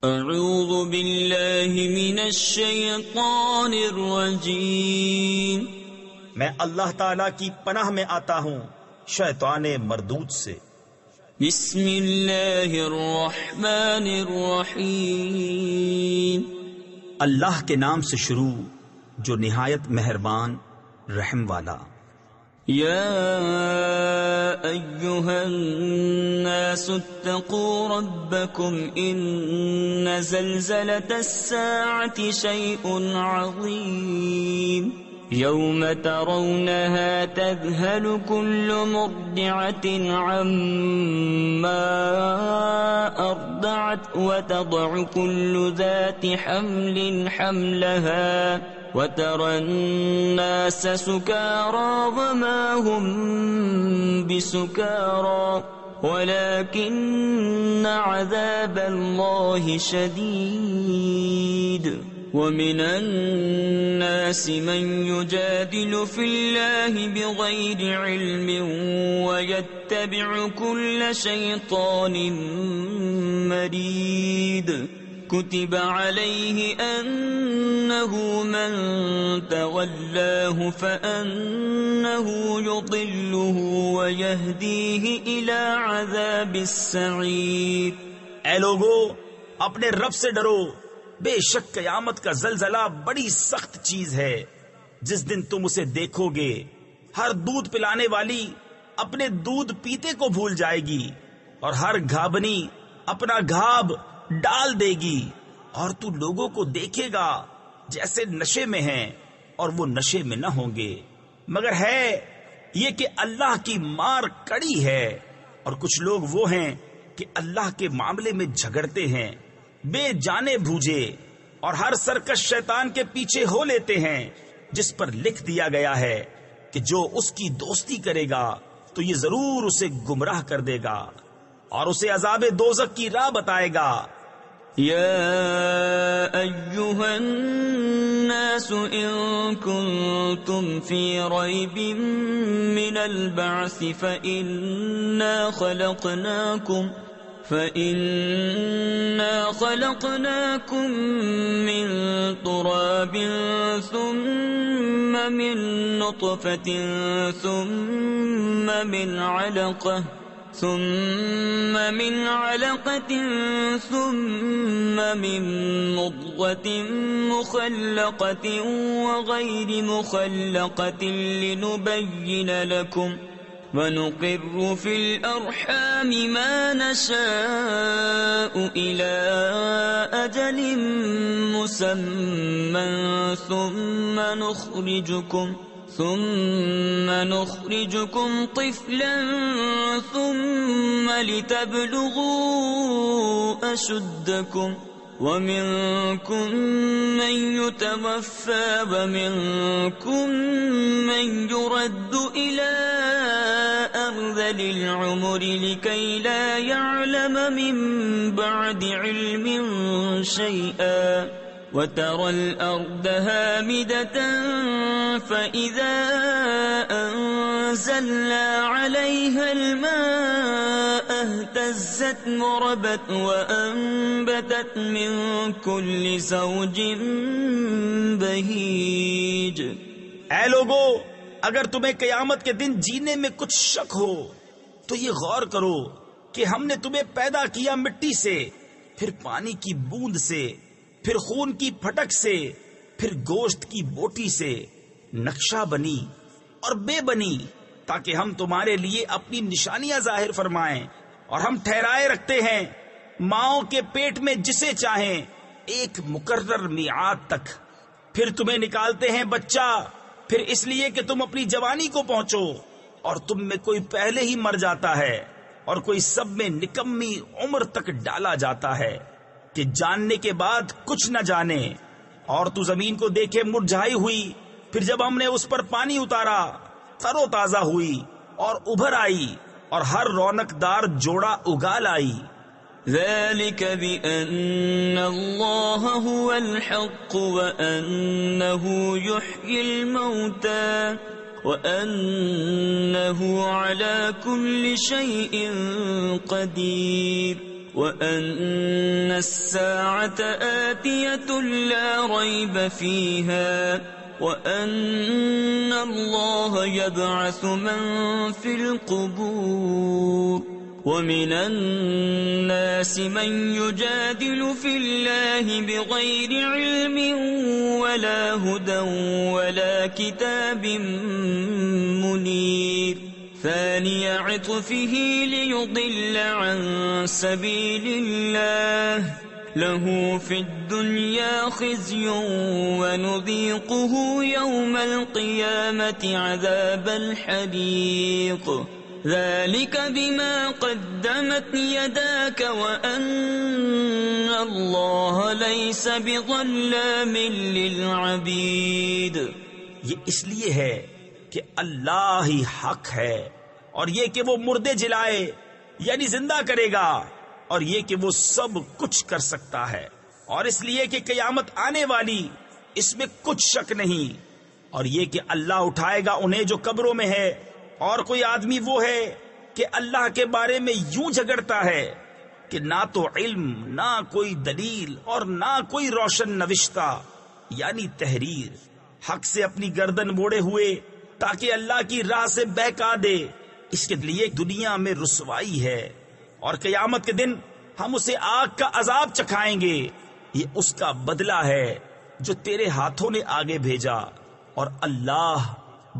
اعوذ باللہ من الشیطان الرجیم، میں اللہ تعالی کی پناہ میں آتا ہوں شیطان مردود سے۔ بسم اللہ الرحمن الرحیم، اللہ کے نام سے شروع جو نہایت مہربان رحم والا۔ یا ایہا الناس اتقوا ربکم ان زلزلة الساعة شیء عظیم، یوم ترونها تذهل كل مرضعة عما أرضعت وتضع كل ذات حمل حملها وترى الناس سكارى وما هم بسكارى ولكن عذاب الله شديد، ومن الناس من يجادل في الله بغير علم ويتبع كل شيطان مريد، كتب عليه أنه من تولاه فأنه يضله ويهديه إلى عذاب السعير۔ اے لوگو، اپنے رب سے ڈرو، بے شک قیامت کا زلزلہ بڑی سخت چیز ہے۔ جس دن تم اسے دیکھو گے، ہر دودھ پلانے والی اپنے دودھ پیتے کو بھول جائے گی، اور ہر گھابنی اپنا گھاب ڈال دے گی، اور تو لوگوں کو دیکھے گا جیسے نشے میں ہیں اور وہ نشے میں نہ ہوں گے، مگر ہے یہ کہ اللہ کی مار کڑی ہے، اور کچھ لوگ وہ ہیں کہ اللہ کے معاملے میں جھگڑتے ہیں، بے جانے بھوجے، اور ہر سرکش شیطان کے پیچھے ہو لیتے ہیں، جس پر لکھ دیا گیا ہے کہ جو اس کی دوستی کرے گا تو یہ ضرور اسے گمراہ کر دے گا اور اسے عذاب دوزخ کی راہ بتائے گا۔ یا ایہا الناس ان کنتم فی ریب من البعث فإنا خلقناكم من تراب ثم من نطفة ثم من علقة ثم من مضغة مخلقة وغير مخلقة لنبين لكم، ونقر في الأرحام ما نشاء إلى أجل مسمى ثم نخرجكم طفلا ثم لتبلغوا أشدكم، ومنكم من يتوفى ومنكم من يرد إلى أرذل العمر لكي لا يعلم من بعد علم شيئا، وترى الأرض هامدة فإذا أنزلنا عليها الماء اهتزت وربت وأنبتت من كل زوج بهيج۔ اے لوگو، اگر تمہیں قیامت کے دن جینے میں کچھ شک ہو تو یہ غور کرو کہ ہم نے تمہیں پیدا کیا مٹی سے، پھر پانی کی بوند سے، پھر خون کی پھٹک سے، پھر گوشت کی بوٹی سے، نقشہ بنی اور بے بنی، تاکہ ہم تمہارے لیے اپنی نشانیاں ظاہر فرمائیں، اور ہم ٹھہرائے رکھتے ہیں ماؤں کے پیٹ میں جسے چاہیں ایک مقرر میعاد تک، پھر تمہیں نکالتے ہیں بچہ، پھر اس لیے کہ تم اپنی جوانی کو پہنچو، اور تم میں کوئی پہلے ہی مر جاتا ہے اور کوئی سب میں نکمی عمر تک ڈالا جاتا ہے کہ جاننے کے بعد کچھ نہ جانے۔ اور تو زمین کو دیکھے مرجھائی ہوئی، پھر جب ہم نے اس پر پانی اتارا تر و تازہ ہوئی اور ابھر آئی، اور ہر رونق دار جوڑا اگال آئی۔ ذلك بأن الله هو الحق وأنه يحيي الموتى وأنه على كل شيء قدير۔ وَأَنَّ السَّاعَةَ آتِيَةٌ لَا رَيْبَ فِيهَا وَأَنَّ اللَّهَ يَبْعَثُ مَن فِي الْقُبُورِ وَمِنَ النَّاسِ مَن يُجَادِلُ فِي اللَّهِ بِغَيْرِ عِلْمٍ وَلَا هُدًى وَلَا كِتَابٍ مُنِيرٍ ثاني عطفه ليضل عن سبيل الله له في الدنيا خزي ونذيقه يوم القيامة عذاب الحريق ذلك بما قدمت يداك وأن الله ليس بظلام للعبيد. یہ اس لیے ہے کہ اللہ ہی حق ہے، اور یہ کہ وہ مردے جلائے یعنی زندہ کرے گا، اور یہ کہ وہ سب کچھ کر سکتا ہے، اور اس لیے کہ قیامت آنے والی اس میں کچھ شک نہیں، اور یہ کہ اللہ اٹھائے گا انہیں جو قبروں میں ہے. اور کوئی آدمی وہ ہے کہ اللہ کے بارے میں یوں جھگڑتا ہے کہ نہ تو علم، نہ کوئی دلیل، اور نہ کوئی روشن نوشتہ یعنی تحریر، حق سے اپنی گردن موڑے ہوئے تاکہ اللہ کی راہ سے بہکا دے. اس کے لیے دنیا میں رسوائی ہے، اور قیامت کے دن ہم اسے آگ کا عذاب چکھائیں گے. یہ اس کا بدلہ ہے جو تیرے ہاتھوں نے آگے بھیجا، اور اللہ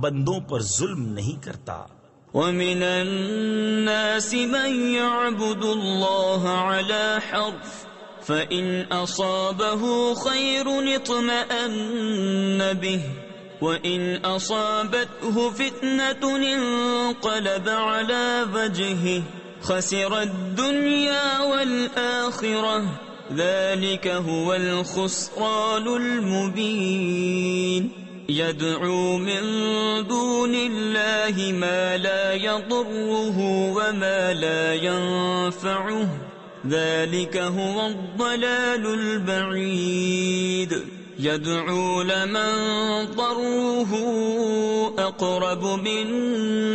بندوں پر ظلم نہیں کرتا. وَمِنَ النَّاسِ مَن يَعْبُدُ اللَّهَ عَلَى حَرْفٍ فَإِنْ أَصَابَهُ خَيْرٌ اطْمَأَنَّ بِهِ وَإِنْ أَصَابَتْهُ فِتْنَةٌ انقَلَبَ عَلَى وَجْهِهِ خَسِرَ الدُّنْيَا وَالْآخِرَةَ ذَلِكَ هُوَ الْخُسْرَانُ الْمُبِينُ. يَدْعُو مِن دُونِ اللَّهِ مَا لَا يَضُرُّهُ وَمَا لَا يَنفَعُهُ ذَلِكَ هُوَ الضَّلَالُ الْبَعِيدُ. يدعو لمن ضره أقرب من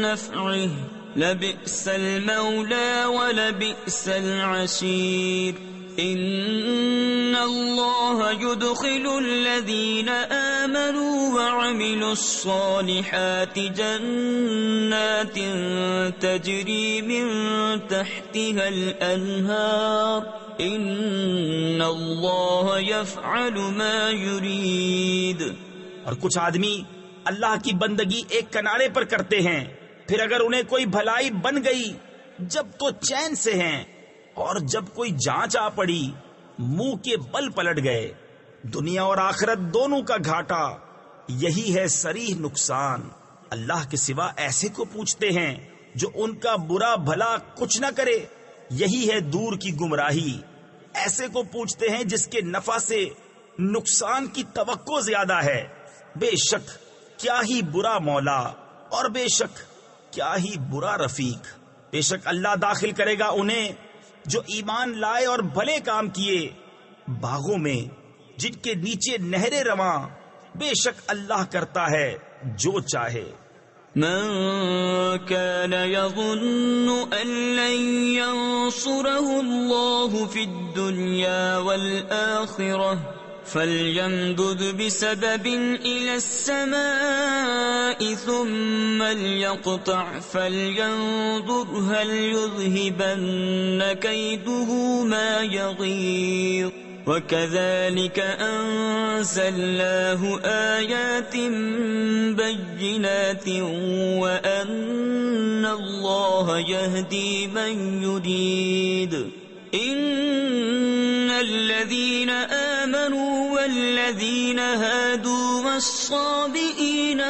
نفعه لبئس المولى ولبئس العشير. إن الله يدخل الذين آمنوا وعملوا الصالحات جنات تجري من تحتها الأنهار ان اللہ یفعل ما یرید. اور کچھ آدمی اللہ کی بندگی ایک کنارے پر کرتے ہیں، پھر اگر انہیں کوئی بھلائی بن گئی جب تو چین سے ہیں، اور جب کوئی جانچ آ پڑی منہ کے بل پلٹ گئے. دنیا اور آخرت دونوں کا گھاٹا، یہی ہے صریح نقصان. اللہ کے سوا ایسے کو پوچھتے ہیں جو ان کا برا بھلا کچھ نہ کرے، یہی ہے دور کی گمراہی. ایسے کو پوچھتے ہیں جس کے نفع سے نقصان کی توقع زیادہ ہے. بے شک کیا ہی برا مولا، اور بے شک کیا ہی برا رفیق. بے شک اللہ داخل کرے گا انہیں جو ایمان لائے اور بھلے کام کیے باغوں میں جن کے نیچے نہریں رواں. بے شک اللہ کرتا ہے جو چاہے. من كان يظن أن لن ينصره الله في الدنيا والآخرة فليمدد بسبب إلى السماء ثم ليقطع فلينظر هل يذهبن كيده ما يغيظ. وَكَذَلِكَ أَنزَلْنَاهُ آيَاتٍ بَيِّنَاتٍ وَأَنَّ اللَّهَ يَهْدِي مَن يُرِيدُ. إِنَّ الَّذِينَ آمَنُوا وَالَّذِينَ هَادُوا وَالصَّابِئِينَ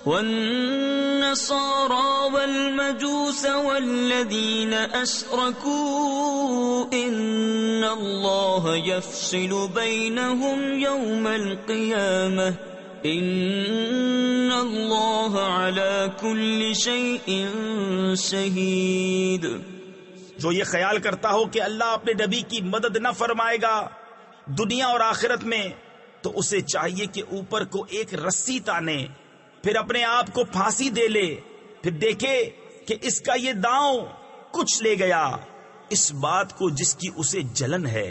والنصارى والمجوس والذين أشركوا إن الله يفصل بينهم يوم القيامة إن الله على كل شيء شهيد. جو یہ خیال کرتا ہو کہ اللہ اپنے نبی کی مدد نہ فرمائے گا دنیا اور آخرت میں، تو اسے چاہیے کہ اوپر کو ایک رسی تانے، پھر اپنے آپ کو پھانسی دے لے، پھر دیکھے کہ اس کا یہ داؤں کچھ لے گیا اس بات کو جس کی اسے جلن ہے،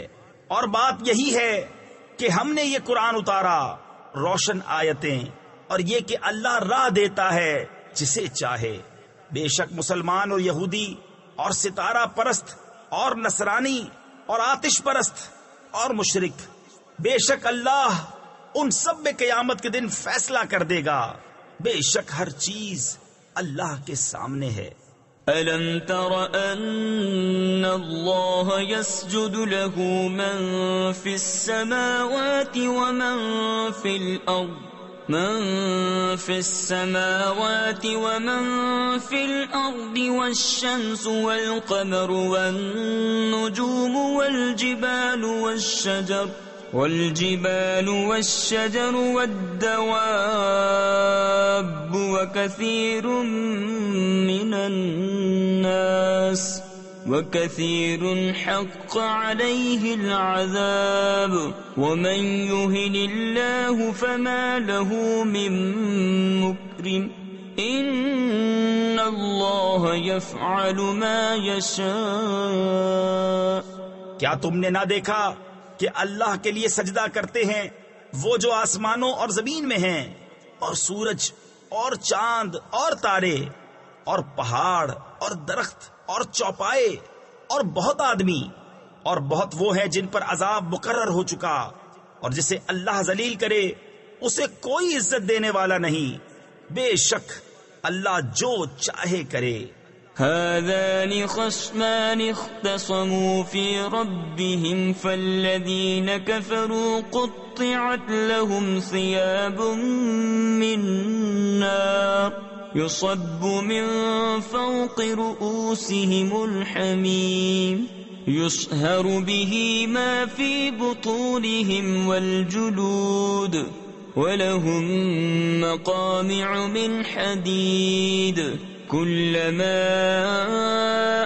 اور بات یہی ہے کہ ہم نے یہ قرآن اتارا روشن آیتیں، اور یہ کہ اللہ راہ دیتا ہے جسے چاہے۔ بے شک مسلمان اور یہودی اور ستارہ پرست اور نصرانی اور آتش پرست اور مشرک، بے شک اللہ ان سب میں قیامت کے دن فیصلہ کر دے گا، بے شک ہر چیز اللہ کے سامنے ہے۔ أَلَمْ تَرَ أَنَّ اللَّهَ يَسْجُدُ لَهُ مَن فِي السَّمَاوَاتِ وَمَن فِي الْأَرْضِ من في السماوات ومن في الأرض والشمس والقمر والنجوم والجبال والشجر والدواب وكثير حق عليه العذاب ومن يهن الله فما له من مكرم إن الله يفعل ما يشاء۔ کیا تم نے نہ دیکھا کہ اللہ کے لیے سجدہ کرتے ہیں وہ جو آسمانوں اور زمین میں ہیں، اور سورج اور چاند اور تارے اور پہاڑ اور درخت اور چوپائے اور بہت آدمی، اور بہت وہ ہیں جن پر عذاب مقرر ہو چکا، اور جسے اللہ ذلیل کرے اسے کوئی عزت دینے والا نہیں، بے شک اللہ جو چاہے کرے۔ هذان خصمان اختصموا في ربهم فالذين كفروا قطعت لهم ثياب من نار يصب من فوق رؤوسهم الحميم يصهر به ما في بطونهم والجلود ولهم مقامع من حديد كلما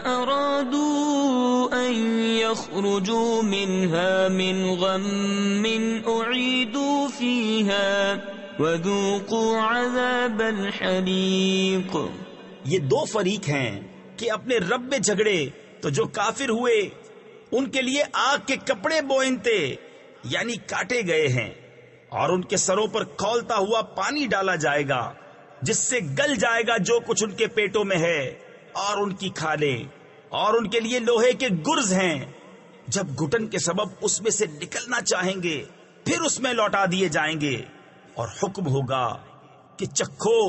أرادوا أن يخرجوا منها من غم أعيدوا فيها وذوقوا عذاب الحريق۔ یہ دو فریق ہیں کہ اپنے رب میں جھگڑے تو جو کافر ہوئے ان کے لیے آگ کے کپڑے بوئنتے یعنی کاٹے گئے ہیں، اور ان کے سروں پر کھولتا ہوا پانی ڈالا جائے گا جس سے گل جائے گا جو کچھ ان کے پیٹوں میں ہے، اور ان کی کھالیں، اور ان کے لیے لوہے کے گرز ہیں، جب گھٹن کے سبب اس میں سے نکلنا چاہیں گے پھر اس میں لوٹا دیے جائیں گے، اور حکم ہوگا کہ چکھو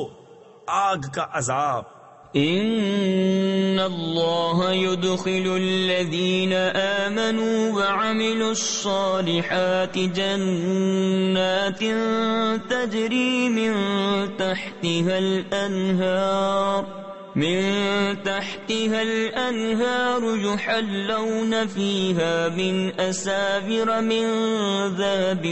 آگ کا عذاب۔ ان اللہ يدخل الذین آمنوا وعملوا الصالحات جنات تجری من تحتها الانہار يحلون فيها من اساور من ذهب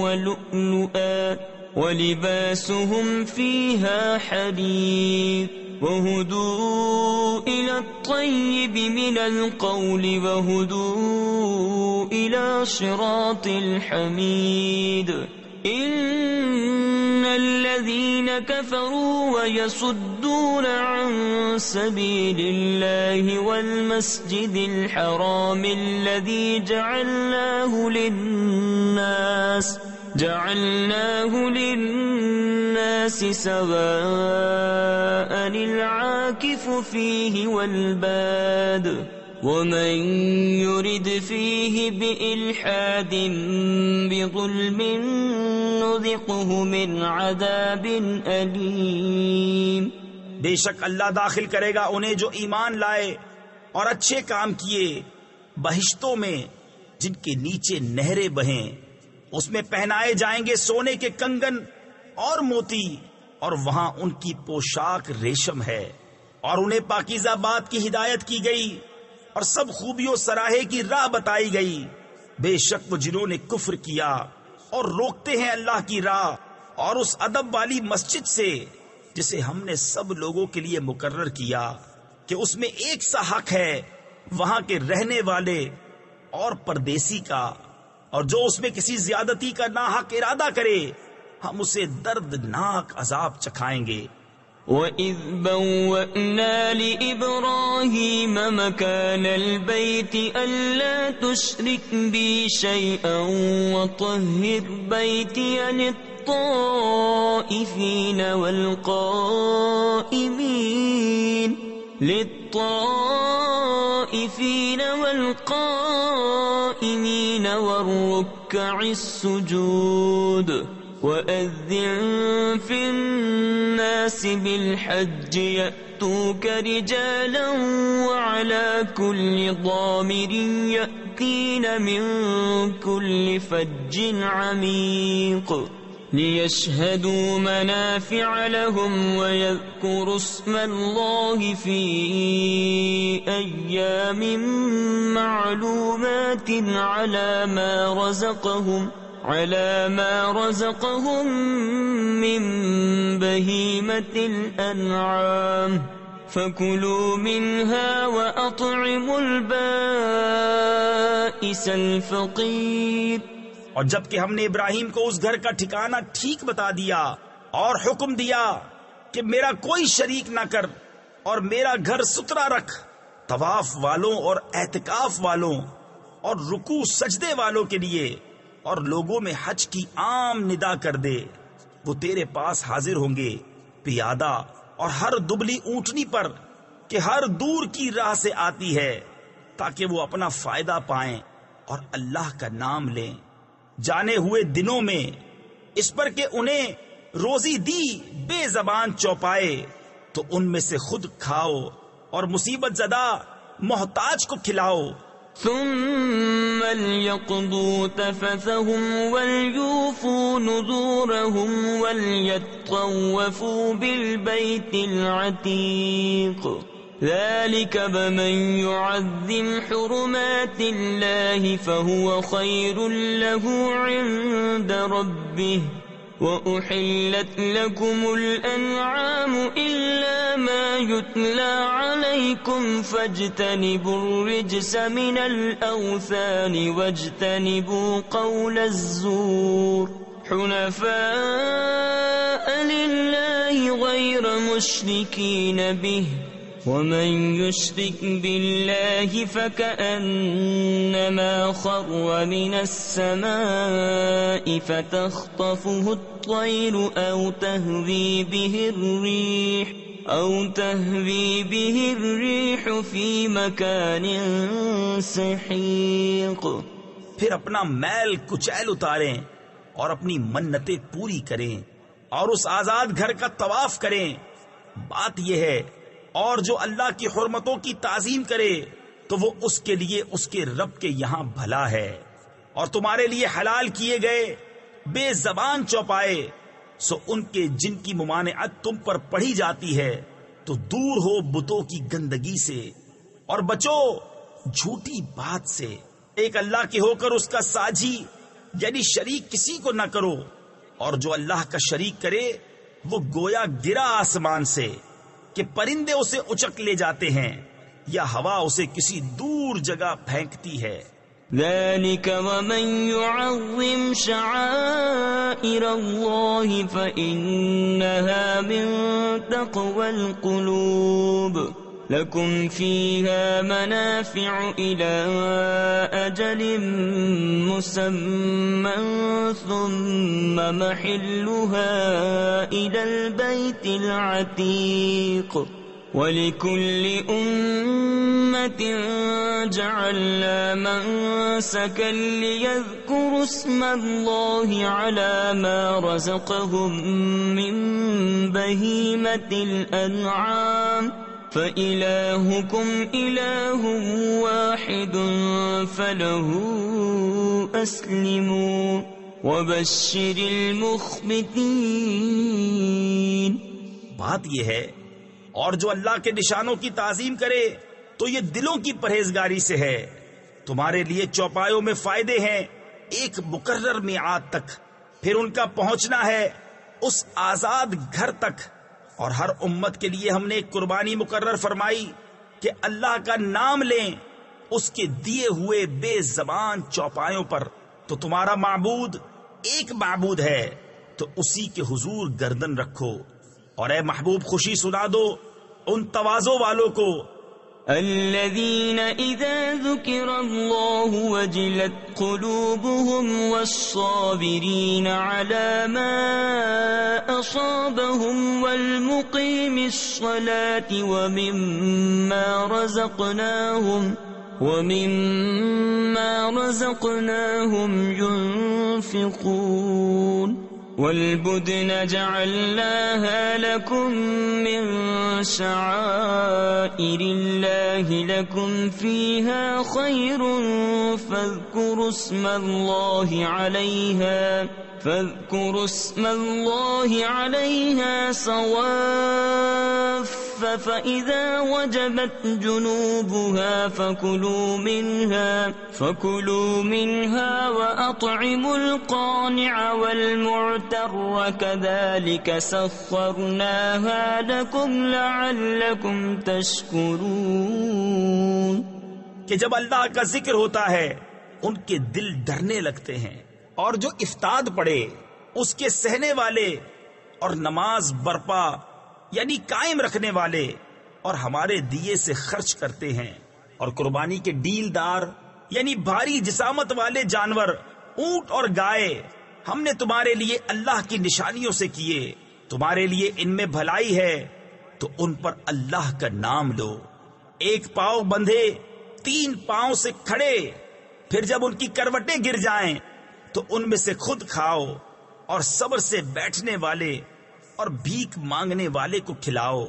ولؤلؤا ولباسهم فيها حرير وهدوا إلى الطيب من القول وهدوا إلى صراط الحميد إن الذين كفروا ويصدون عن سبيل الله والمسجد الحرام الذي جعلناه للناس سواء العاكف فيه والباد ومن يرد فيه بإلحاد بظلم نذقه من عذاب أليم۔ بے شک اللہ داخل کرے گا انہیں جو ایمان لائے اور اچھے کام کیے بہشتوں میں جن کے نیچے نہریں بہیں، اس میں پہنائے جائیں گے سونے کے کنگن اور موتی، اور وہاں ان کی پوشاک ریشم ہے، اور انہیں پاکیزہ بات کی ہدایت کی گئی اور سب خوبیوں سراہے کی راہ بتائی گئی۔ بے شک وہ جنہوں نے کفر کیا اور روکتے ہیں اللہ کی راہ اور اس ادب والی مسجد سے جسے ہم نے سب لوگوں کے لیے مقرر کیا کہ اس میں ایک سا حق ہے وہاں کے رہنے والے اور پردیسی کا، اور جو اس میں کسی زیادتی کا ناحق ارادہ کرے ہم اسے دردناک عذاب چکھائیں گے۔ وَإِذْ بَوَّأْنَا لِإِبْرَاهِيمَ مَكَانَ الْبَيْتِ أَلَّا تُشْرِكْ بِي شَيْئًا وَطَهِّرْ بَيْتِيَ لِلطَّائِفِينَ وَالْقَائِمِينَ وَالرُّكَّعِ السُّجُودِ وَأَذِّن فِي النَّاسِ بِالْحَجِّ يَأْتُوكَ رِجَالًا وَعَلَى كُلِّ ضَامِرٍ يَأْتِينَ مِنْ كُلِّ فَجٍّ عَمِيقٍ لِيَشْهَدُوا مَنَافِعَ لَهُمْ وَيَذْكُرُوا اسْمَ اللَّهِ فِي أَيَّامٍ مَّعْلُومَاتٍ على ما رزقهم من بهيمة الأنعام فكلوا منها وأطعموا البائس الفقير۔ اور جب کہ ہم نے ابراہیم کو اس گھر کا ٹھکانہ ٹھیک بتا دیا اور حکم دیا کہ میرا کوئی شریک نہ کر اور میرا گھر ستھرا رکھ، طواف والوں اور اعتکاف والوں اور رکوع سجدے والوں کے لیے، اور لوگوں میں حج کی عام ندا کر دے، وہ تیرے پاس حاضر ہوں گے پیادہ اور ہر دبلی اونٹنی پر کہ ہر دور کی راہ سے آتی ہے، تاکہ وہ اپنا فائدہ پائیں اور اللہ کا نام لیں جانے ہوئے دنوں میں، اس پر کہ انہیں روزی دی بے زبان چوپائے تو ان میں سے خود کھاؤ اور مصیبت زدہ محتاج کو کھلاؤ۔ ثم ليقضوا تفثهم وليوفوا نذورهم وليطوفوا بالبيت العتيق، ذلك بمن يعظم حرمات الله فهو خير له عند ربه، وأحلت لكم الأنعام إلا ما يتلى عليكم فاجتنبوا الرجس من الأوثان واجتنبوا قول الزور حنفاء لله غير مشركين به، ومن يشرك بالله فكأنما خر من السماء فتخطفه الطير أو تهوي به الريح في مكان سحيق۔ پھر اپنا میل کچیل اتاریں اور اپنی منتیں پوری کریں اور اس آزاد گھر کا طواف کریں۔ بات یہ ہے، اور جو اللہ کی حرمتوں کی تعظیم کرے تو وہ اس کے لیے اس کے رب کے یہاں بھلا ہے، اور تمہارے لیے حلال کیے گئے بے زبان چوپائے سو ان کے جن کی ممانعت تم پر پڑھی جاتی ہے تو دور ہو بتوں کی گندگی سے اور بچو جھوٹی بات سے۔ ایک اللہ کے ہو کر اس کا ساجی یعنی شریک کسی کو نہ کرو، اور جو اللہ کا شریک کرے وہ گویا گرا آسمان سے کہ پرندے اسے اچک لے جاتے ہیں یا ہوا اسے کسی دور جگہ پھینکتی ہے۔ ذلك ومن يعظم شعائر الله فإنها من تقوى القلوب، لكم فيها منافع إلى أجل مسمى ثم محلها إلى البيت العتيق، وَلِكُلِّ أُمَّةٍ جَعَلْنَا مَنسَكًا لِيَذْكُرُوا اسْمَ اللَّهِ عَلَى مَا رَزَقَهُم مِّن بَهِيمَةِ الْأَنْعَامِ فَإِلَٰهُكُمْ إِلَٰهٌ وَاحِدٌ فَلَهُ أَسْلِمُوا وَبَشِّرِ الْمُخْبِتِينَ۔ بات یہ ہے، اور جو اللہ کے نشانوں کی تعظیم کرے تو یہ دلوں کی پرہیزگاری سے ہے۔ تمہارے لیے چوپایوں میں فائدے ہیں ایک مقرر میعاد تک، پھر ان کا پہنچنا ہے اس آزاد گھر تک، اور ہر امت کے لیے ہم نے ایک قربانی مقرر فرمائی کہ اللہ کا نام لیں اس کے دیے ہوئے بے زبان چوپایوں پر۔ تو تمہارا معبود ایک معبود ہے، تو اسی کے حضور گردن رکھو اور اے محبوب خوشی سنا دو ان تواضع والوں کو الذين إذا ذكر الله وجلت قلوبهم والصابرين على ما أصابهم والمقيم الصلاة ومما رزقناهم ينفقون والبدن جعلناها لكم من شعائر الله لكم فيها خير فاذكروا اسم الله عليها صواف فإذا وجبت جنوبها فكلوا منها وأطعموا القانع والمعتر كذلك سخرناها لكم لعلكم تشكرون. کہ جب اللہ کا ذکر ہوتا ہے ان کے دل ڈرنے لگتے ہیں، اور جو افتاد پڑے اس کے سہنے والے، اور نماز برپا یعنی قائم رکھنے والے اور ہمارے دیے سے خرچ کرتے ہیں، اور قربانی کے ڈیل دار یعنی بھاری جسامت والے جانور اونٹ اور گائے ہم نے تمہارے لیے اللہ کی نشانیوں سے کیے، تمہارے لیے ان میں بھلائی ہے تو ان پر اللہ کا نام لو. ایک پاؤں بندھے 3 پاؤں سے کھڑے، پھر جب ان کی کروٹیں گر جائیں تو ان میں سے خود کھاؤ، اور صبر سے بیٹھنے والے اور بھیک مانگنے والے کو کھلاؤ.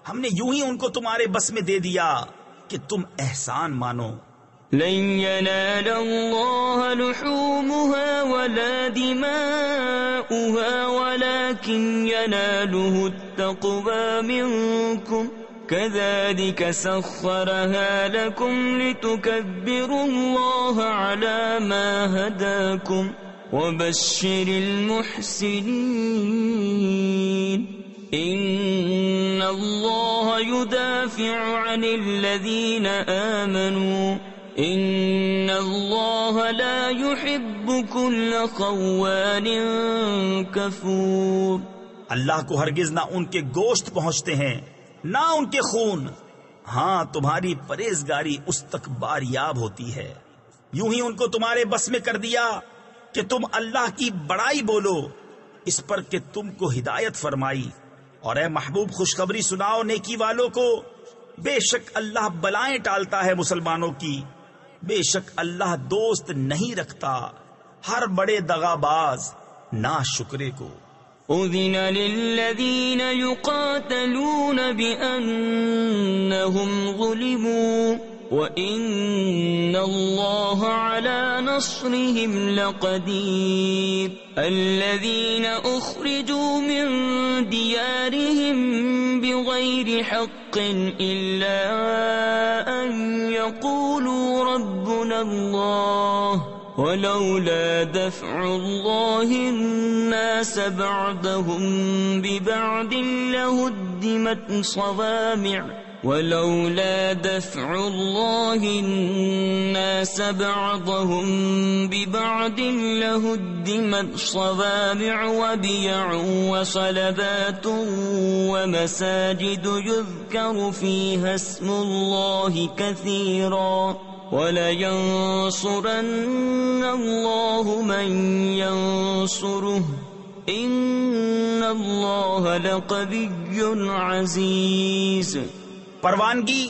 ہم نے یوں ہی ان کو تمہارے بس میں دے دیا کہ تم احسان مانو. لن ينال الله لحومها ولا دماؤها ولكن يناله التقوى منكم كذلك سخرها لكم لتكبروا الله على ما هداكم وبشر المحسنين. إن الله يدافع عن الذين آمنوا إن الله لا يحب كل خوان كفور. اللہ کو ہرگز نہ ان کے گوشت پہنچتے ہیں نہ ان کے خون، ہاں تمہاری پرہیزگاری اس تک باریاب ہوتی ہے. یوں ہی ان کو تمہارے بس میں کر دیا کہ تم اللہ کی بڑائی بولو اس پر کہ تم کو ہدایت فرمائی. اور اے محبوب خوشخبری سناؤ نیکی والوں کو، بے شک اللہ بلائیں ٹالتا ہے مسلمانوں کی، بے شک اللہ دوست نہیں رکھتا ہر بڑے دغاباز ناشکرے کو. أذن للذين يقاتلون بأنهم ظلموا وإن الله على نصرهم لقدير. الذين أخرجوا من ديارهم بغير حق إلا أن يقولوا ربنا الله ولولا دفع الله الناس بعضهم ببعض لهدمت صوامع ولولا دفع الله الناس بعضهم ببعض لهدمت صوامع وبيع وصلبات ومساجد يذكر فيها اسم الله كثيرا وَلَيَنصُرَنَّ اللَّهُ مَن يَنصُرُهُ إِنَّ اللَّهَ لَقَوِيٌّ عَزِيزٌ. پروانگی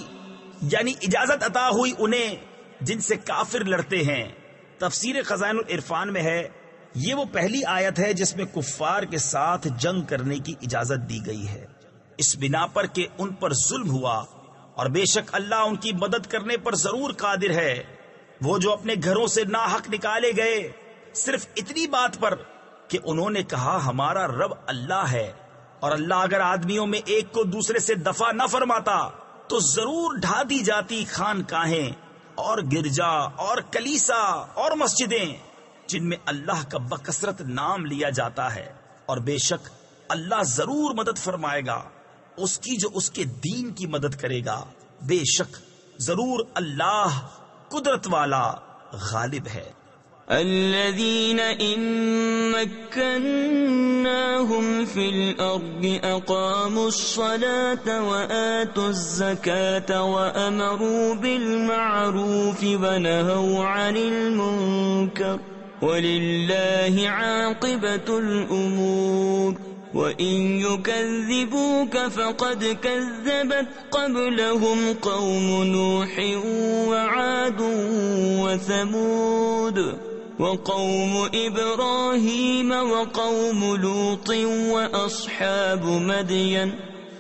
یعنی اجازت عطا ہوئی انہیں جن سے کافر لڑتے ہیں. تفسیر خزائن العرفان میں ہے یہ وہ پہلی آیت ہے جس میں کفار کے ساتھ جنگ کرنے کی اجازت دی گئی ہے، اس بنا پر کہ ان پر ظلم ہوا، اور بے شک اللہ ان کی مدد کرنے پر ضرور قادر ہے. وہ جو اپنے گھروں سے ناحق نکالے گئے صرف اتنی بات پر کہ انہوں نے کہا ہمارا رب اللہ ہے، اور اللہ اگر آدمیوں میں ایک کو دوسرے سے دفع نہ فرماتا تو ضرور ڈھا دی جاتی خانقاہیں اور گرجا اور کلیسا اور مسجدیں جن میں اللہ کا بکثرت نام لیا جاتا ہے. اور بے شک اللہ ضرور مدد فرمائے گا اس کی جو اس کے دین کی مدد کرے گا. بے شک ضرور اللہ قدرت والا غالب ہے. الذين إن مكناهم في الأرض أقاموا الصلاة وآتوا الزكاة وأمروا بالمعروف ونهوا عن المنكر ولله عاقبة الأمور وإن يكذبوك فقد كذبت قبلهم قوم نوح وعاد وثمود وقوم إبراهيم وقوم لوط وأصحاب مدين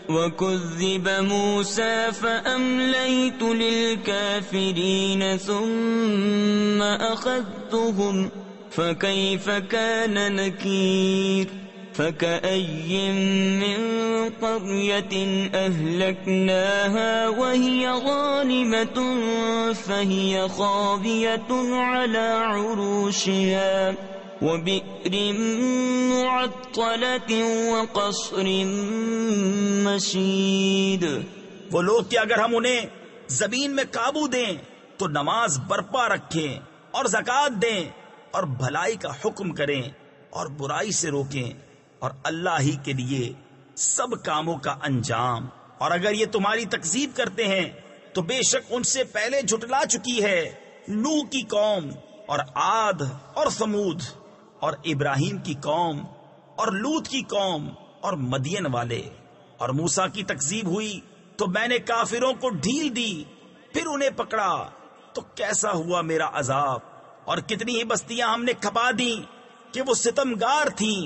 وكذب موسى فأمليت للكافرين ثم أخذتهم فكيف كان نكير فكأي من قرية أهلكناها وهي ظالمة فهي خاوية على عروشها وبئر معطلة وقصر مشيد. وہ لوگ کہ اگر ہم انہیں زمین میں قابو دیں تو نماز برپا رکھیں اور زکوٰۃ دیں اور بھلائی کا حکم کریں اور برائی سے روکیں اور اللہ ہی کے لیے سب کاموں کا انجام. اور اگر یہ تمہاری تکذیب کرتے ہیں تو بے شک ان سے پہلے جھٹلا چکی ہے نوح کی قوم اور عاد اور ثمود اور ابراہیم کی قوم اور لوط کی قوم اور مدین والے. اور موسیٰ کی تکذیب ہوئی تو میں نے کافروں کو ڈھیل دی پھر انہیں پکڑا تو کیسا ہوا میرا عذاب. اور کتنی ہی بستیاں ہم نے کھپا دی کہ وہ ستمگار تھیں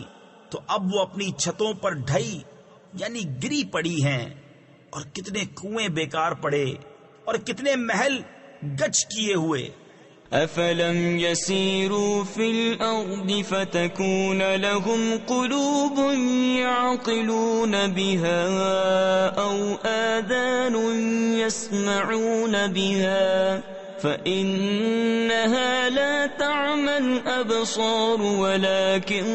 تو اب وہ اپنی چھتوں پر ڈھئی یعنی گری پڑی ہیں. اور کتنے کنویں بیکار پڑے اور کتنے محل گچ کیے ہوئے. افلم يسيروا في الارض فتكون لهم قلوب يعقلون بها او آذان يسمعون بها فإنها لا تعمى الأبصار ولكن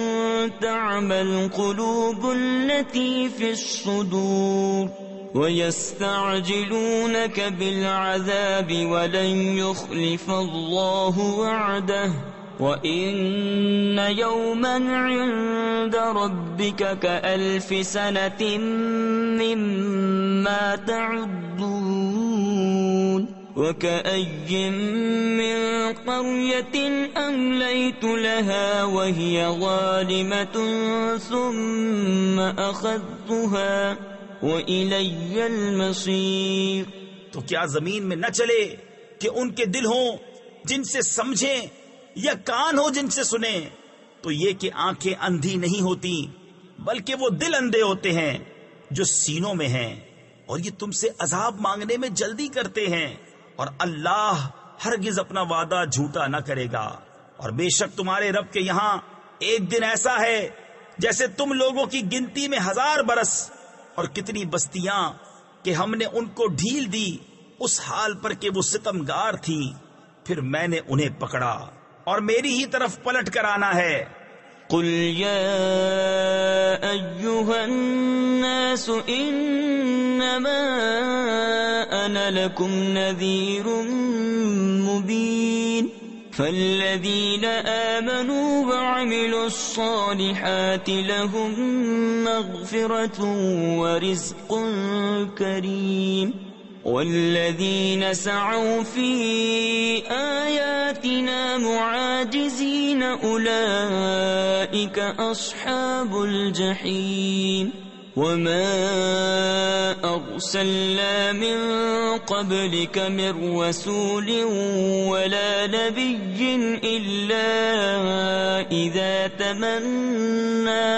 تعمى القلوب التي في الصدور ويستعجلونك بالعذاب ولن يخلف الله وعده وإن يوما عند ربك كألف سنة مما تعدون وكأي من قرية أمليت لها وهي ظالمة ثم أخذتها وإلي المصير. تو کیا زمین میں نہ چلے کہ ان کے دل ہوں جن سے سمجھیں یا کان ہو جن سے سنیں؟ تو یہ کہ آنکھیں اندھی نہیں ہوتی بلکہ وہ دل اندھے ہوتے ہیں جو سینوں میں ہیں. اور یہ تم سے عذاب مانگنے میں جلدی کرتے ہیں اور اللہ ہرگز اپنا وعدہ جھوٹا نہ کرے گا. اور بے شک تمہارے رب کے یہاں ایک دن ایسا ہے جیسے تم لوگوں کی گنتی میں 1000 برس. اور کتنی بستیاں کہ ہم نے ان کو ڈھیل دی اس حال پر کہ وہ ستمگار تھیں پھر میں نے انہیں پکڑا اور میری ہی طرف پلٹ کر آنا ہے. قل یا ایھا الناس انما انا لکم نذیر مبین فالذین آمنوا وعملوا الصالحات لهم مغفرة ورزق کریم والذین سعوا فی آیاتنا معاجزین اولئک اصحاب الجحیم. وما أرسلنا من قبلك من رسول ولا نبي إلا إذا تمنى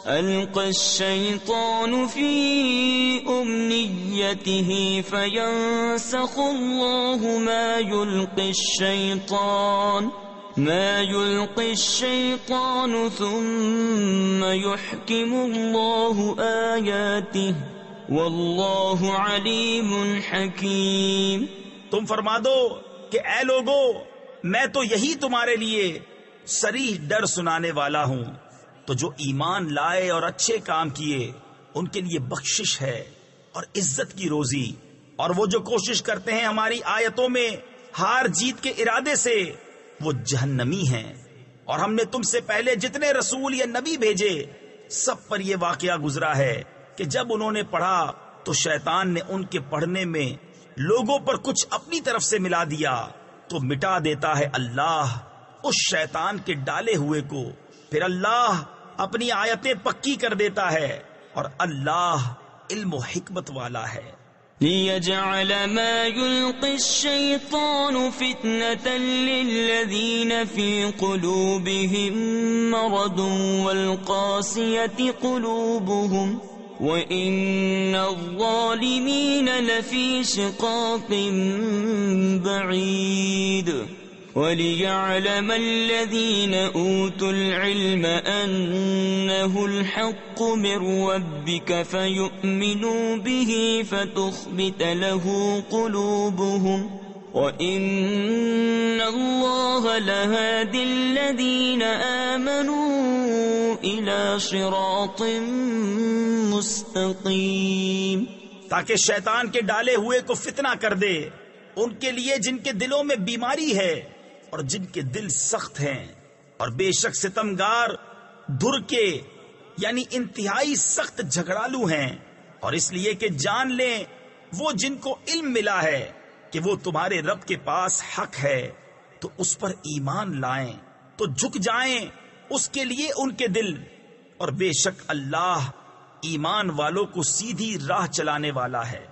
ألقى الشيطان في أمنيته فينسخ الله ما يلقي الشيطان ثم يحكم الله آياته والله عليم حكيم. تم فرما دو کہ اے لوگو میں تو یہی تمہارے لیے صریح ڈر سنانے والا ہوں. تو جو ایمان لائے اور اچھے کام کیے ان کے لیے بخشش ہے اور عزت کی روزی. اور وہ جو کوشش کرتے ہیں ہماری آیتوں میں ہار جیت کے ارادے سے وہ جہنمی ہیں۔ اور ہم نے تم سے پہلے جتنے رسول یا نبی بھیجے سب پر یہ واقعہ گزرا ہے کہ جب انہوں نے پڑھا تو شیطان نے ان کے پڑھنے میں لوگوں پر کچھ اپنی طرف سے ملا دیا، تو مٹا دیتا ہے اللہ اس شیطان کے ڈالے ہوئے کو، پھر اللہ اپنی آیتیں پکی کر دیتا ہے، اور اللہ علم و حکمت والا ہے۔ لِيَجْعَلَ مَا يُلْقِي الشَّيْطَانُ فِتْنَةً لِّلَّذِينَ فِي قُلُوبِهِم مَّرَضٌ وَالْقَاسِيَةِ قُلُوبُهُمْ وَإِنَّ الظَّالِمِينَ لَفِي شِقَاقٍ بَعِيدٍ وَلِيَعْلَمَ الَّذِينَ أُوتُوا الْعِلْمَ أَنَّهُ الْحَقُّ مِنْ رَبِّكَ فَيُؤْمِنُوا بِهِ فَتُخْبِتَ لَهُ قُلُوبُهُمْ وَإِنَّ اللَّهَ لَهَادِ الَّذِينَ آمَنُوا إِلَى صِرَاطٍ مُسْتَقِيمٍ، تاکہ شیطان کے ڈالے ہوئے کو فتنہ کر دے ان کے لیے جن کے دلوں میں بیماری ہے اور جن کے دل سخت ہیں، اور بے شک ستمگار دھر کے یعنی انتہائی سخت جھگڑالو ہیں، اور اس لیے کہ جان لیں وہ جن کو علم ملا ہے کہ وہ تمہارے رب کے پاس حق ہے تو اس پر ایمان لائیں، تو جھک جائیں اس کے لیے ان کے دل، اور بے شک اللہ ایمان والوں کو سیدھی راہ چلانے والا ہے۔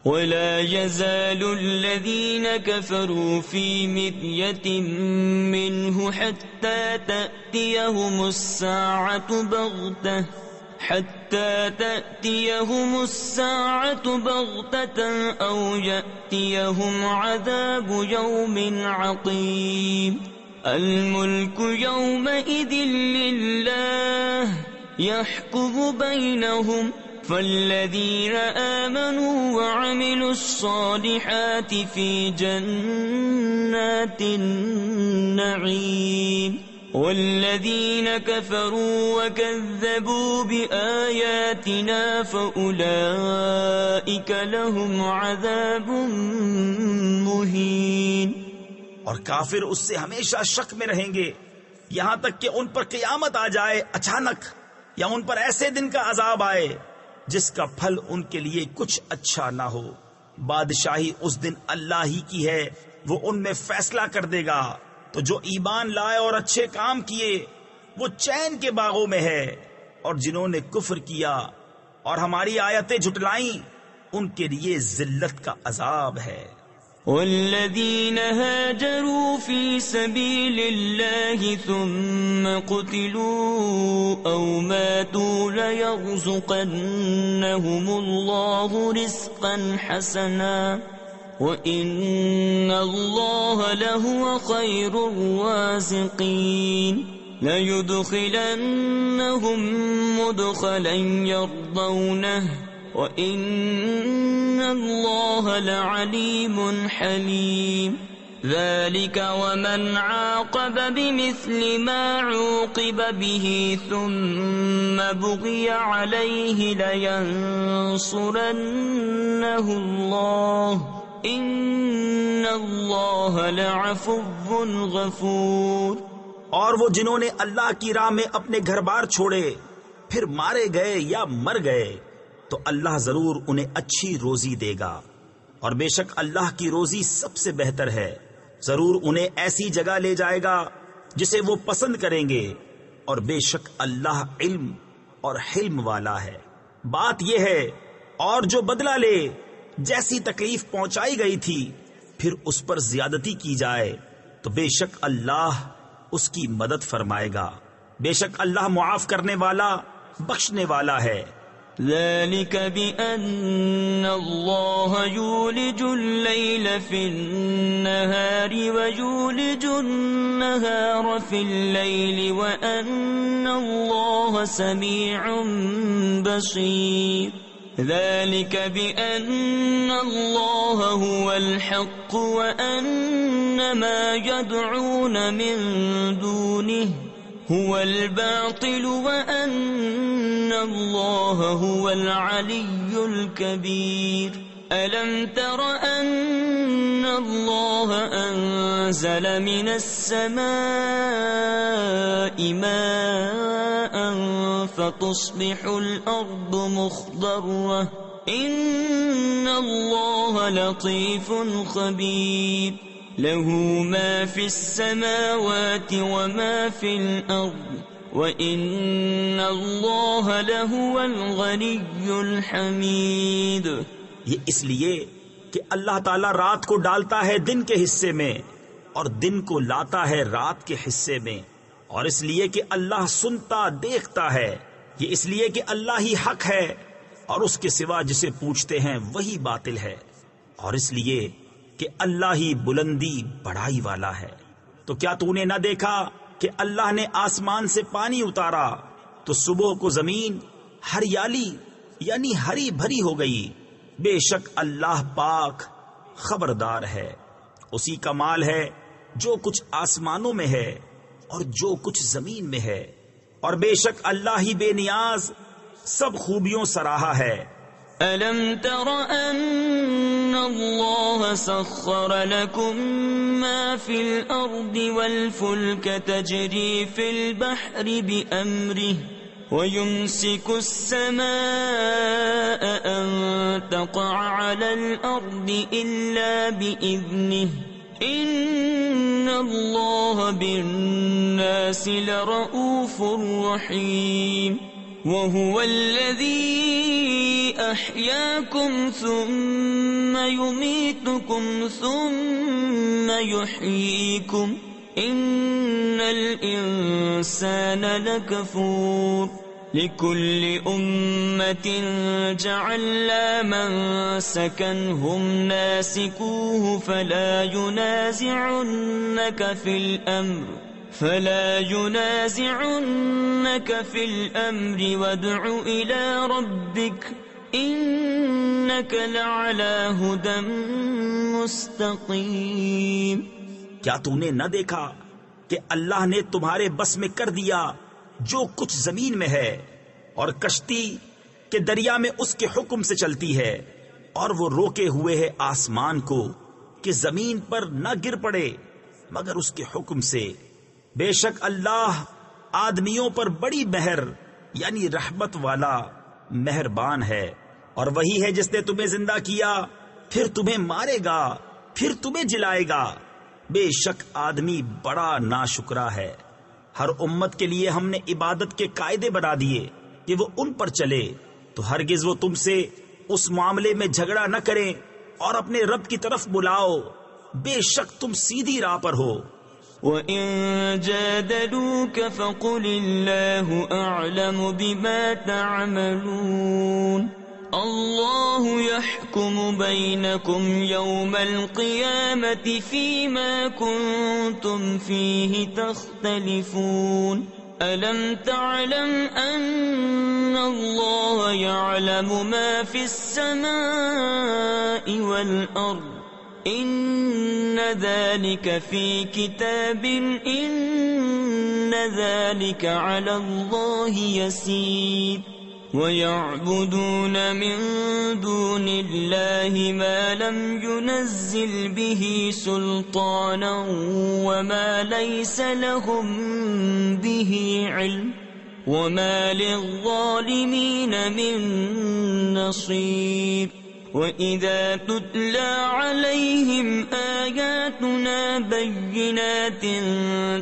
وَلَا يَزَالُ الَّذِينَ كَفَرُوا فِي مِرْيَةٍ مِّنْهُ حَتَّى تَأْتِيَهُمُ السَّاعَةُ بَغْتَةً أَوْ يَأْتِيَهُمْ عَذَابُ يَوْمٍ عَقِيمٍ الْمُلْكُ يَوْمَئِذٍ لِلَّهِ يَحْكُمُ بَيْنَهُمْ فَالَّذِينَ آمَنُوا وَعَمِلُوا الصَّالِحَاتِ فِي جَنَّاتِ النَّعِيمِ وَالَّذِينَ كَفَرُوا وَكَذَّبُوا بِآيَاتِنَا فَأُولَئِكَ لَهُمْ عَذَابٌ مُهِينٌ، اور کافر اس سے ہمیشہ شک میں رہیں گے یہاں تک کہ ان پر قیامت آ جائے اچانک، یا ان پر ایسے دن کا عذاب آئے جس کا پھل ان کے لیے کچھ اچھا نہ ہو۔ بادشاہی اس دن اللہ ہی کی ہے، وہ ان میں فیصلہ کر دے گا، تو جو ایمان لائے اور اچھے کام کیے وہ چین کے باغوں میں ہے، اور جنہوں نے کفر کیا اور ہماری آیتیں جھٹلائیں ان کے لیے ذلت کا عذاب ہے۔ والذین هاجروا فی سبیل اللہ ثم قتلوا او ماتوا لیرزقنہم اللہ رزقا حسنا وَإِنَّ اللَّهَ لَهُوَ خَيْرُ الرَّازِقِينَ لَيُدْخِلَنَّهُمْ مُدْخَلًا يَرْضَوْنَهُ وَإِنَّ اللَّهَ لَعَلِيمٌ حَلِيمٌ ذَلِكَ وَمَنْ عَاقَبَ بِمِثْلِ مَا عُوقِبَ بِهِ ثُمَّ بُغِيَ عَلَيْهِ لَيَنصُرَنَّهُ اللَّهُ ان اللہ لعفو غفور۔ اور وہ جنہوں نے اللہ کی راہ میں اپنے گھر بار چھوڑے پھر مارے گئے یا مر گئے تو اللہ ضرور انہیں اچھی روزی دے گا، اور بے شک اللہ کی روزی سب سے بہتر ہے۔ ضرور انہیں ایسی جگہ لے جائے گا جسے وہ پسند کریں گے، اور بے شک اللہ علم اور حلم والا ہے۔ بات یہ ہے اور جو بدلہ لے جیسی تکلیف پہنچائی گئی تھی پھر اس پر زیادتی کی جائے تو بے شک اللہ اس کی مدد فرمائے گا، بے شک اللہ معاف کرنے والا بخشنے والا ہے۔ ذلك بأن الله يولج الليل في النهار ويولج النهار في الليل وأن الله سميع بصير ذلك بأن الله هو الحق وأن ما يدعون من دونه هو الباطل وأن الله هو العلي الكبير ألم تر أن اللہ انزل من السماء ماء فتصبح الارض مخضرة ان اللہ لطیف خبیر له ما في السماوات وما في الارض وَإِنَّ اللَّهَ لَهُوَ الْغَنِيُّ الْحَمِيدُ۔ یہ اس لیے کہ اللہ تعالیٰ رات کو ڈالتا ہے دن کے حصے میں اور دن کو لاتا ہے رات کے حصے میں، اور اس لیے کہ اللہ سنتا دیکھتا ہے، یہ اس لیے کہ اللہ ہی حق ہے اور اس کے سوا جسے پوچھتے ہیں وہی باطل ہے، اور اس لیے کہ اللہ ہی بلندی بڑائی والا ہے۔ تو کیا تو نے نہ دیکھا کہ اللہ نے آسمان سے پانی اتارا تو صبح کو زمین ہریالی یعنی ہری بھری ہو گئی؟ بے شک اللہ پاک خبردار ہے، اسی کا مال ہے جو کچھ آسمانوں میں ہے اور جو کچھ زمین میں ہے، اور بے شک اللہ ہی بے نیاز سب خوبیوں سراہا ہے۔ أَلَمْ تَرَ أَنَّ اللَّهَ سَخَّرَ لَكُم مَّا فِي الْأَرْضِ وَالْفُلْكَ تَجْرِي فِي الْبَحْرِ بِأَمْرِهِ وَيُمْسِكُ السَّمَاءَ أَن تَقَعَ عَلَى الْأَرْضِ إِلَّا بِإِذْنِهِ إِنَّ اللَّهَ بِالنَّاسِ لَرَءُوفٌ رَّحِيمٌ وَهُوَ الَّذِي أَحْيَاكُمْ ثُمَّ يُمِيتُكُمْ ثُمَّ يُحْيِيكُمْ إِنَّ الْإِنسَانَ لَكَفُورٌ لِكُلِّ أُمَّةٍ جَعَلْنَا مَنسَكًا هُمْ نَاسِكُوهُ فَلَا يُنَازِعُنَّكَ فِي الْأَمْرِ وَادْعُ إِلَى رَبِّكَ إِنَّكَ لَعَلَى هُدًى مُسْتَقِيمٍ۔ کیا تو نے نہ دیکھا کہ اللہ نے تمہارے بس میں کر دیا جو کچھ زمین میں ہے، اور کشتی کہ دریا میں اس کے حکم سے چلتی ہے، اور وہ روکے ہوئے ہے آسمان کو کہ زمین پر نہ گر پڑے مگر اس کے حکم سے۔ بے شک اللہ آدمیوں پر بڑی مہر یعنی رحمت والا مہربان ہے، اور وہی ہے جس نے تمہیں زندہ کیا پھر تمہیں مارے گا پھر تمہیں جلائے گا۔ بے شک آدمی بڑا ناشکرا ہے۔ ہر امت کے لیے ہم نے عبادت کے قاعدے بنا دیے کہ وہ ان پر چلے، تو ہرگز وہ تم سے اس معاملے میں جھگڑا نہ کریں اور اپنے رب کی طرف بلاؤ، بے شک تم سیدھی راہ پر ہو۔ وَإِن جَادَلُوكَ فَقُلِ اللَّهُ أَعْلَمُ بِمَا تَعْمَلُونَ اللَّهُ يَحْكُمُ بَيْنَكُمْ يَوْمَ الْقِيَامَةِ فِيمَا كُنتُمْ فِيهِ تَخْتَلِفُونَ أَلَمْ تَعْلَمْ أَنَّ اللَّهَ يَعْلَمُ مَا فِي السَّمَاءِ وَالْأَرْضِ إِنَّ ذَلِكَ فِي كِتَابٍ إِنَّ ذَلِكَ عَلَى اللَّهِ يَسِيرٌ وَيَعْبُدُونَ مِن دُونِ اللَّهِ مَا لَمْ يُنَزِّلْ بِهِ سُلْطَانًا وَمَا لَيْسَ لَهُم بِهِ عِلْمٌ وَمَا لِلظَّالِمِينَ مِن نَّصِيرٍ وَإِذَا تُتْلَى عَلَيْهِمْ آيَاتُنَا بَيِّنَاتٍ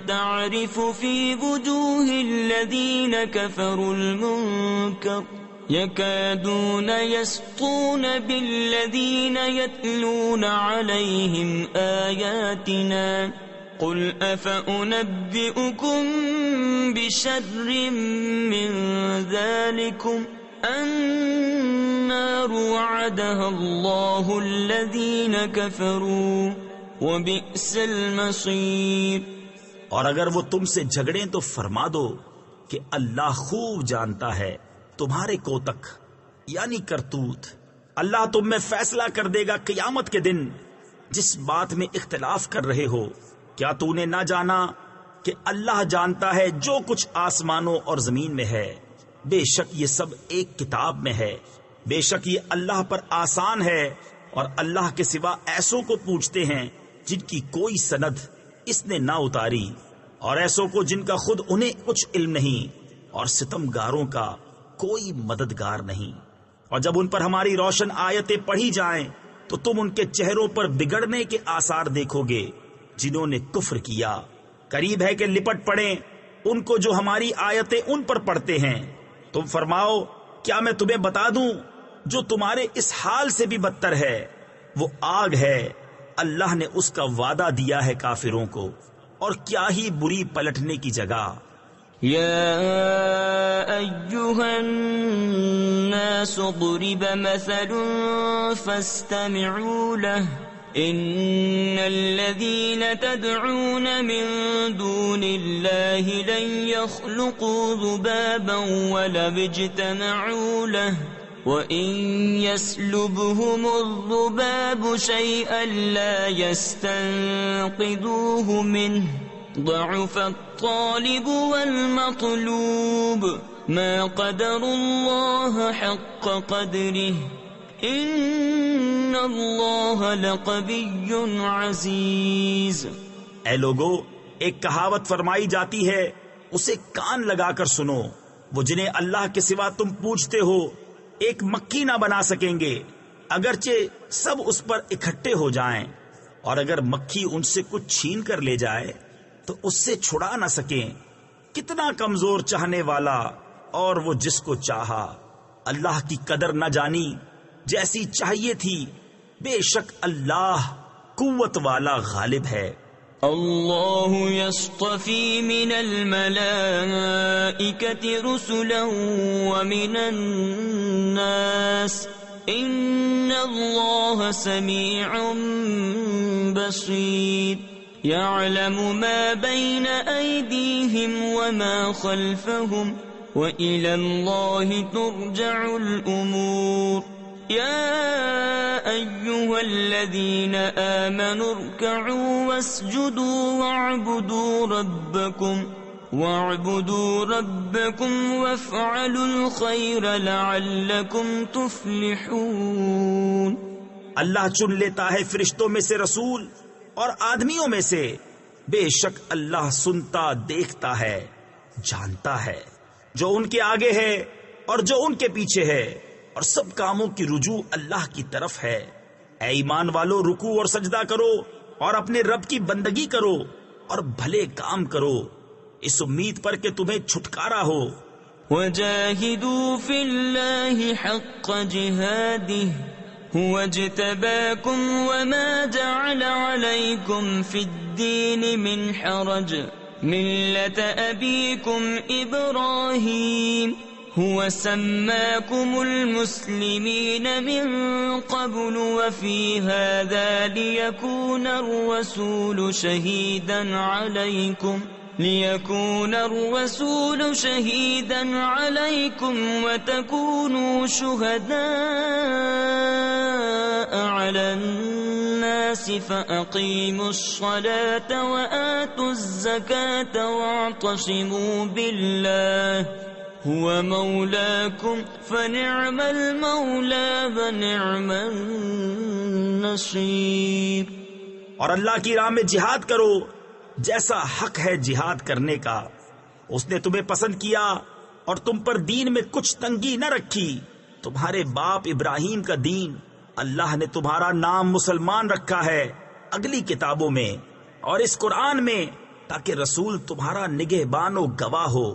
تَعْرِفُ فِي وُجُوهِ الَّذِينَ كَفَرُوا الْمُنكَرَ يَكَادُونَ يَسْطُونَ بِالَّذِينَ يَتْلُونَ عَلَيْهِمْ آيَاتِنَا قُلْ أَفَأُنَبِّئُكُم بِشَرٍّ مِّن ذَلِكُمْ النار وعدها الله الذين كفروا وبئس المصير۔ اور اگر وہ تم سے جھگڑیں تو فرما دو کہ اللہ خوب جانتا ہے تمہارے کوتک یعنی کرتوت۔ اللہ تم میں فیصلہ کر دے گا قیامت کے دن جس بات میں اختلاف کر رہے ہو۔ کیا تو نے نہ جانا کہ اللہ جانتا ہے جو کچھ آسمانوں اور زمین میں ہے؟ بے شک یہ سب ایک کتاب میں ہے، بے شک یہ اللہ پر آسان ہے اور اللہ کے سوا ایسوں کو پوچھتے ہیں جن کی کوئی سند اس نے نہ اتاری، اور ایسوں کو جن کا خود انہیں کچھ علم نہیں، اور ستمگاروں کا کوئی مددگار نہیں۔ اور جب ان پر ہماری روشن آیتیں پڑھی جائیں تو تم ان کے چہروں پر بگڑنے کے آثار دیکھو گے جنہوں نے کفر کیا۔ قریب ہے کہ لپٹ پڑیں ان کو جو ہماری آیتیں ان پر پڑھتے ہیں۔ تم فرماؤ کیا میں تمہیں بتا دوں جو تمہارے اس حال سے بھی بدتر ہے؟ وہ آگ ہے، اللہ نے اس کا وعدہ دیا ہے کافروں کو، اور کیا ہی بری پلٹنے کی جگہ۔ يا أيها الناس ضرب مثل فاستمعوا له إن الذين تدعون من دون الله لن يخلقوا ذبابا ولو اجتمعوا له وإن يسلبهم الذباب شيئا لا يستنقذوه منه ضعف الطالب والمطلوب ما قدر الله حق قدره ان اللہ لقوی عزیز۔ اے لوگو، ایک کہاوت فرمائی جاتی ہے، اسے کان لگا کر سنو۔ وہ جنہیں اللہ کے سوا تم پوجتے ہو ایک مکھی نہ بنا سکیں گے، اگرچہ سب اس پر اکٹھے ہو جائیں، اور اگر مکھی ان سے کچھ چھین کر لے جائے تو اس سے چھڑا نہ سکیں۔ کتنا کمزور چاہنے والا، اور وہ جس کو چاہا۔ اللہ کی قدر نہ جانی جیسی چاہیے تھی، بے شک اللہ قوت والا غالب ہے۔ اللہ یصطفی من الملائکۃ رسلا ومن الناس ان اللہ سمیع بصیر يعلم ما بين أيديهم وما خلفهم وإلى الله ترجع الأمور يا أيها الذين آمنوا اركعوا واسجدوا واعبدوا ربكم وافعلوا الخير لعلكم تفلحون۔ اللہ چن لیتا ہے فرشتوں میں سے رسول اور آدمیوں میں سے، بے شک اللہ سنتا، دیکھتا ہے، جانتا ہے جو ان کے آگے ہے اور جو ان کے پیچھے ہے، اور سب کاموں کی رجوع اللہ کی طرف ہے۔ اے ایمان والو، رکوع اور سجدہ کرو اور اپنے رب کی بندگی کرو اور بھلے کام کرو، اس امید پر کہ تمہیں چھٹکارا ہو۔ وَجَاهِدُوا فِي اللَّهِ حَقَّ جِهَادِهِ هُوَ اجْتَبَاكُمْ وَمَا جَعَلَ عَلَيْكُمْ فِي الدِّينِ مِنْ حَرَجٍ مِلَّةَ أَبِيكُمْ إِبْرَاهِيمَ هُوَ سَمَّاكُمُ الْمُسْلِمِينَ مِنْ قَبْلُ وَفِي هَذَا لِيَكُونَ الرَّسُولُ شَهِيدًا عَلَيْكُمْ وَتَكُونُوا شُهَدَاءَ عَلَى النَّاسِ فَأَقِيمُوا الصَّلَاةَ وَآتُوا الزَّكَاةَ وَاعْتَصِمُوا بِاللَّهِ هُوَ مَوْلَاكُمْ فَنِعْمَ الْمَوْلَى وَنِعْمَ النَّصِيرُ۔ اور اللہ کی راہ میں جہاد کرو جیسا حق ہے جہاد کرنے کا۔ اس نے تمہیں پسند کیا اور تم پر دین میں کچھ تنگی نہ رکھی۔ تمہارے باپ ابراہیم کا دین، اللہ نے تمہارا نام مسلمان رکھا ہے اگلی کتابوں میں اور اس قرآن میں، تاکہ رسول تمہارا نگہبان و گواہ ہو،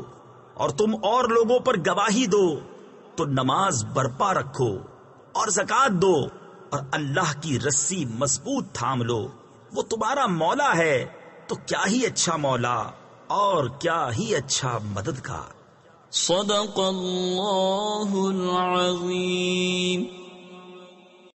اور تم اور لوگوں پر گواہی دو۔ تو نماز برپا رکھو اور زکوٰۃ دو، اور اللہ کی رسی مضبوط تھام لو، وہ تمہارا مولا ہے، تو کیا ہی اچھا مولا اور کیا ہی اچھا مددگار۔ صدق اللہ العظیم۔